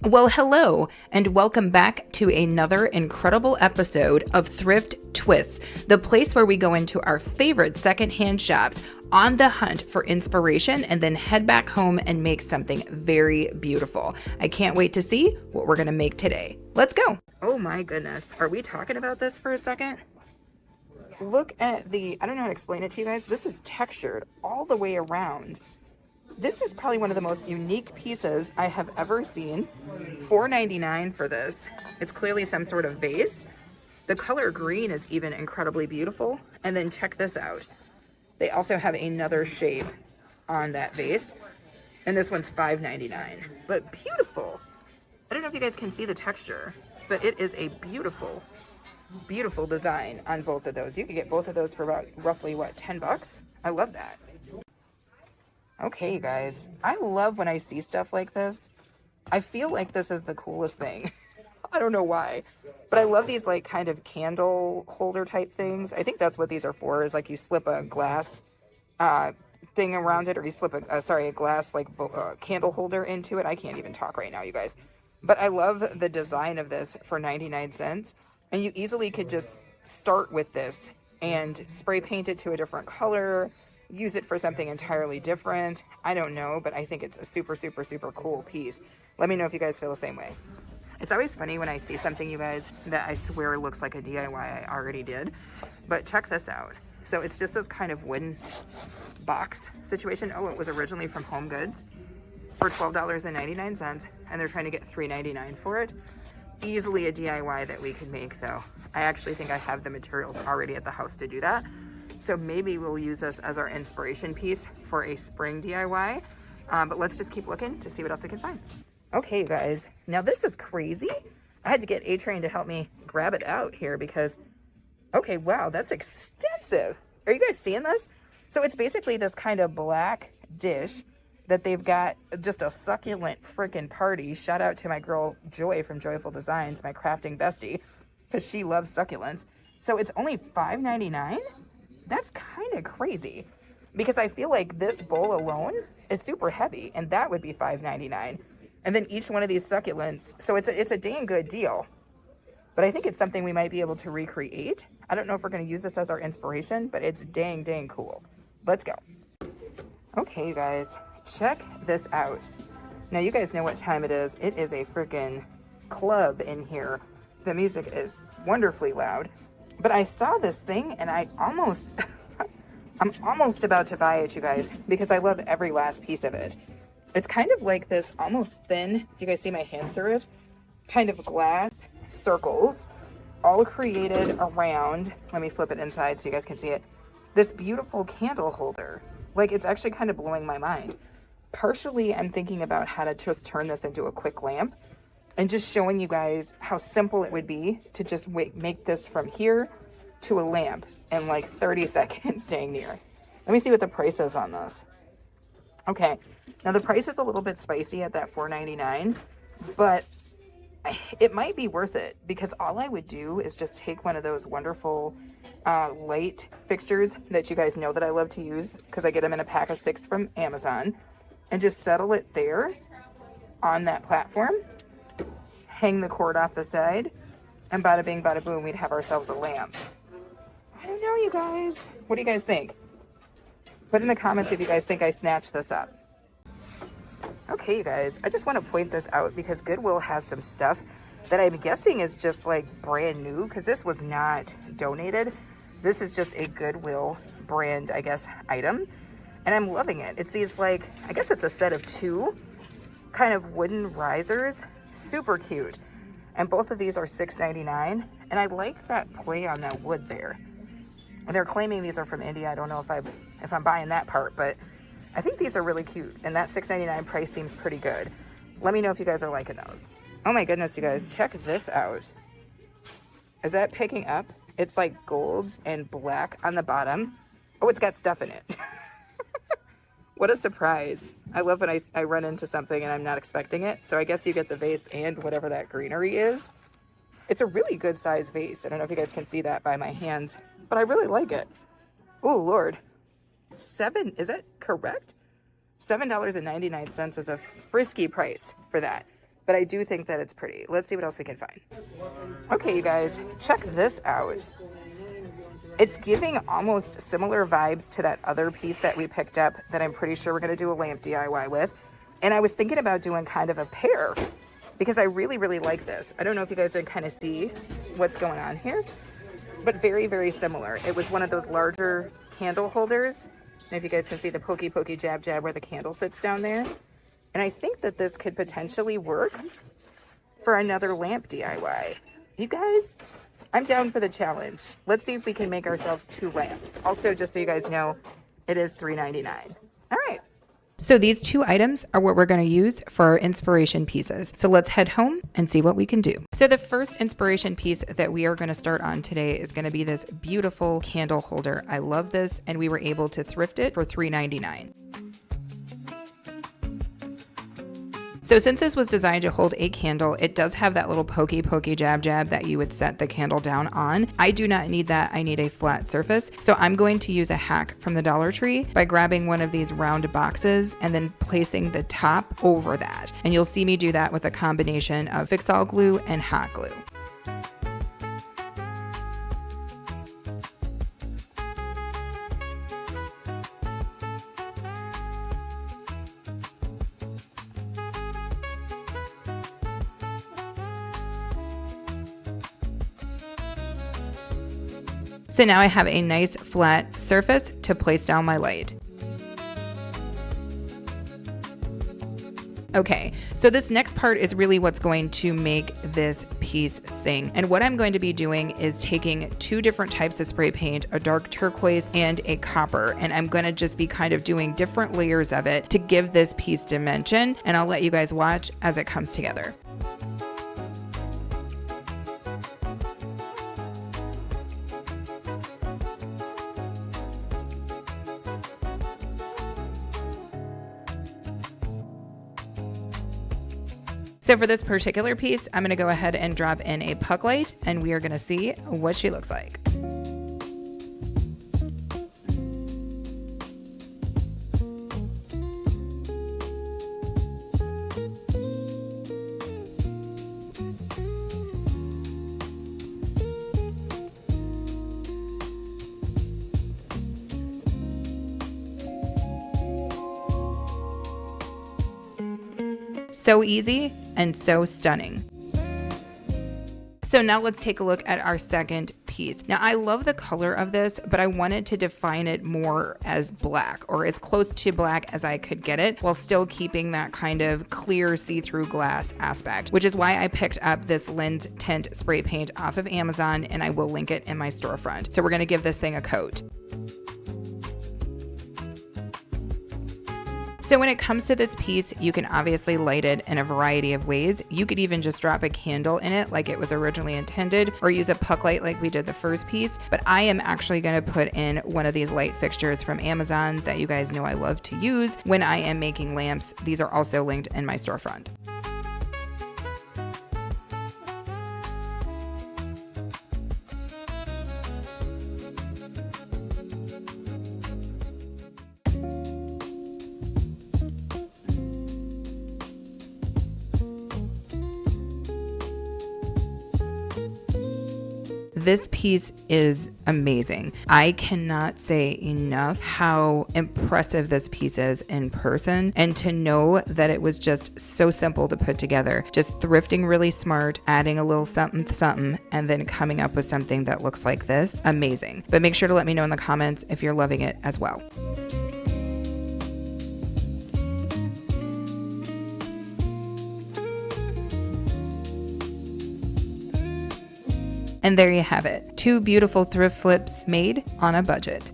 Well, hello, and welcome back to another incredible episode of Thrift Twists, the place where we go into our favorite secondhand shops on the hunt for inspiration and then head back home and make something very beautiful. I can't wait to see what we're going to make today. Let's go. Oh my goodness. Are we talking about this for a second? Look at I don't know how to explain it to you guys. This is textured all the way around. This is probably one of the most unique pieces I have ever seen. $4.99 for this. It's clearly some sort of vase. The color green is even incredibly beautiful. And then check this out. They also have another shape on that vase. And this one's $5.99. But beautiful. I don't know if you guys can see the texture, but it is a beautiful, beautiful design on both of those. You could get both of those for about roughly, what, 10 bucks? I love that. Okay, you guys, I love when I see stuff like this. I feel like this is the coolest thing. I don't know why, but I love these like kind of candle holder type things. I think that's what these are for, is like you slip a glass thing around it, or you slip a glass like candle holder into it. I can't even talk right now, you guys. But I love the design of this for 99 cents. And you easily could just start with this and spray paint it to a different color, use it for something entirely different. I don't know, but I think it's a super, super, super cool piece. Let me know if you guys feel the same way. It's always funny when I see something, you guys, that I swear looks like a DIY I already did. But check this out. So it's just this kind of wooden box situation. Oh, it was originally from Home Goods for $12.99, and they're trying to get $3.99 for it. Easily a DIY that we could make, though. I actually think I have the materials already at the house to do that. So maybe we'll use this as our inspiration piece for a spring DIY. But let's just keep looking to see what else we can find. Okay, you guys. Now this is crazy. I had to get A-Train to help me grab it out here because, okay, wow, that's extensive. Are you guys seeing this? So it's basically this kind of black dish that they've got just a succulent freaking party. Shout out to my girl Joy from Joyful Designs, my crafting bestie, because she loves succulents. So it's only $5.99? That's kind of crazy because I feel like this bowl alone is super heavy, and that would be $5.99. And then each one of these succulents, so it's a dang good deal. But I think it's something we might be able to recreate. I don't know if we're going to use this as our inspiration, but it's dang, dang cool. Let's go. Okay, you guys, check this out. Now, you guys know what time it is. It is a freaking club in here. The music is wonderfully loud. But I saw this thing and I'm almost about to buy it, you guys, because I love every last piece of it. It's kind of like this almost thin, do you guys see my hands through it? Kind of glass circles, all created around, let me flip it inside so you guys can see it, this beautiful candle holder. Like, it's actually kind of blowing my mind. Partially, I'm thinking about how to just turn this into a quick lamp, and just showing you guys how simple it would be to just make this from here to a lamp in like 30 seconds dang near. Let me see what the price is on this. Okay, now the price is a little bit spicy at that $4.99, but it might be worth it because all I would do is just take one of those wonderful light fixtures that you guys know that I love to use because I get them in a pack of 6 from Amazon, and just settle it there on that platform. Hang the cord off the side, and bada bing, bada boom, we'd have ourselves a lamp. I don't know, you guys. What do you guys think? Put in the comments if you guys think I snatched this up. Okay, you guys, I just want to point this out because Goodwill has some stuff that I'm guessing is just like brand new, because this was not donated. This is just a Goodwill brand, I guess, item. And I'm loving it. It's these like, I guess it's a set of 2 kind of wooden risers. Super cute. And both of these are $6.99. And I like that play on that wood there. And they're claiming these are from India. I don't know if I'm buying that part, but I think these are really cute. And that $6.99 price seems pretty good. Let me know if you guys are liking those. Oh my goodness, you guys, check this out. Is that picking up? It's like gold and black on the bottom. Oh, it's got stuff in it. What a surprise. I love when I run into something and I'm not expecting it. So I guess you get the vase and whatever that greenery is. It's a really good size vase. I don't know if you guys can see that by my hands, but I really like it. Oh, Lord. Is that correct? $7.99 is a frisky price for that. but I do think that it's pretty. Let's see what else we can find. Okay, you guys, check this out. It's giving almost similar vibes to that other piece that we picked up that I'm pretty sure we're going to do a lamp DIY with. And I was thinking about doing kind of a pair because I really, really like this. I don't know if you guys can kind of see what's going on here, but very, very similar. It was one of those larger candle holders. And if you guys can see the pokey, pokey, jab, jab where the candle sits down there. And I think that this could potentially work for another lamp DIY. You guys, I'm down for the challenge. Let's see if we can make ourselves 2 lamps. Also, just so you guys know, it is $3.99. All right. So these 2 items are what we're going to use for our inspiration pieces. So let's head home and see what we can do. So the first inspiration piece that we are going to start on today is going to be this beautiful candle holder. I love this, and we were able to thrift it for $3.99. So since this was designed to hold a candle, it does have that little pokey, pokey, jab, jab that you would set the candle down on. I do not need that. I need a flat surface. So I'm going to use a hack from the Dollar Tree by grabbing one of these round boxes and then placing the top over that. And you'll see me do that with a combination of Fix-All glue and hot glue. So now I have a nice flat surface to place down my light. Okay, so this next part is really what's going to make this piece sing. And what I'm going to be doing is taking 2 different types of spray paint, a dark turquoise and a copper. And I'm going to just be kind of doing different layers of it to give this piece dimension. And I'll let you guys watch as it comes together. So for this particular piece, I'm going to go ahead and drop in a puck light, and we are going to see what she looks like. So easy and so stunning. So now let's take a look at our second piece. Now I love the color of this, but I wanted to define it more as black, or as close to black as I could get it, while still keeping that kind of clear see-through glass aspect, which is why I picked up this lens tint spray paint off of Amazon, and I will link it in my storefront. So we're gonna give this thing a coat. So when it comes to this piece, you can obviously light it in a variety of ways. You could even just drop a candle in it like it was originally intended, or use a puck light like we did the first piece. But I am actually going to put in one of these light fixtures from Amazon that you guys know I love to use when I am making lamps. These are also linked in my storefront. This piece is amazing. I cannot say enough how impressive this piece is in person, and to know that it was just so simple to put together. Just thrifting really smart, adding a little something something, and then coming up with something that looks like this. Amazing. But make sure to let me know in the comments if you're loving it as well. And there you have it. 2 beautiful thrift flips made on a budget.